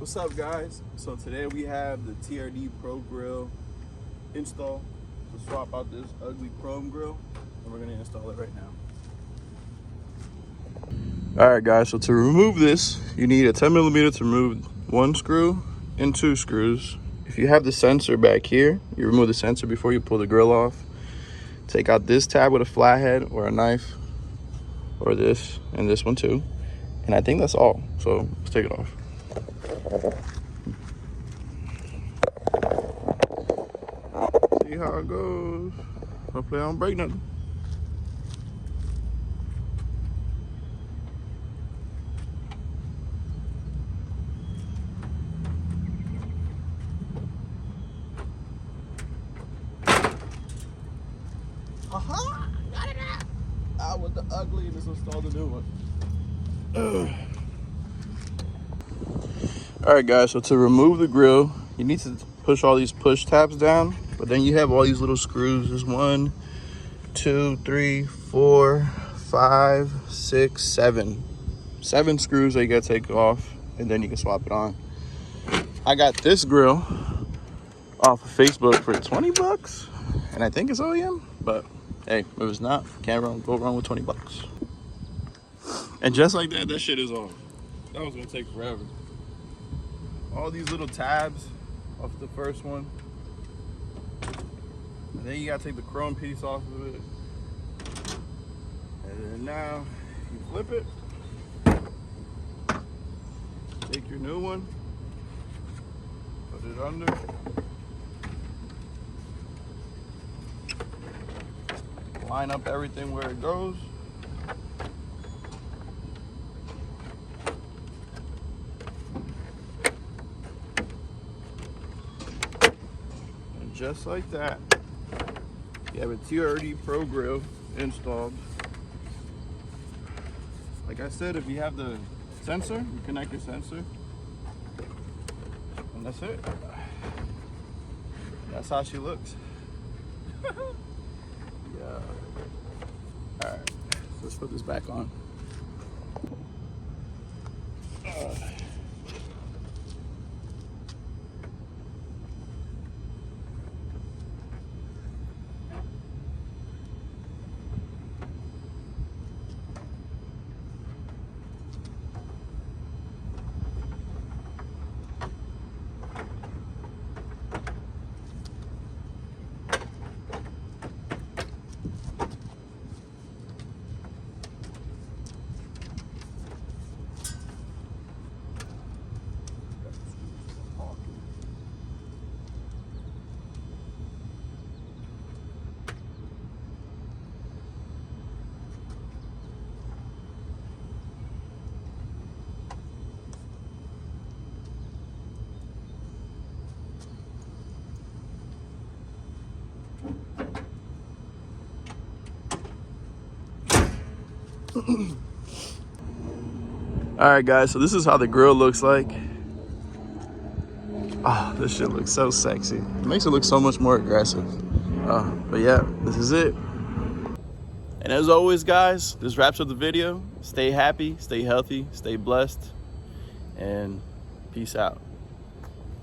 What's up, guys? So today we have the TRD Pro Grill install to swap out this ugly chrome grill, and we're gonna install it right now. All right, guys, so to remove this, you need a 10mm to remove one screw and two screws. If you have the sensor back here, you remove the sensor before you pull the grill off. Take out this tab with a flathead or a knife, or this, and this one too. And I think that's all, so let's take it off. See how it goes. Hopefully I don't break nothing. Aha! Got it out! Out with the ugly, and let's install the new one. Alright, guys, so to remove the grill, you need to push all these push tabs down, but then you have all these little screws. There's 1, 2, 3, 4, 5, 6, 7. 7 screws that you gotta take off, and then you can swap it on. I got this grill off of Facebook for 20 bucks, and I think it's OEM, but hey, if it's not, can't go wrong with 20 bucks. And just like that, that shit is off. That was gonna take forever. All these little tabs off the first one. And then you gotta take the chrome piece off of it. And then now you flip it. Take your new one, put it under. Line up everything where it goes. Just like that, you have a TRD Pro Grill installed. Like I said, if you have the sensor, you connect your sensor, and that's it. That's how she looks. Yeah. All right, so let's put this back on. All right, guys, so this is how the grill looks like. Oh, this shit looks so sexy. It makes it look so much more aggressive. But yeah, this is it. And as always, guys, this wraps up the video. Stay happy, stay healthy, stay blessed, and peace out.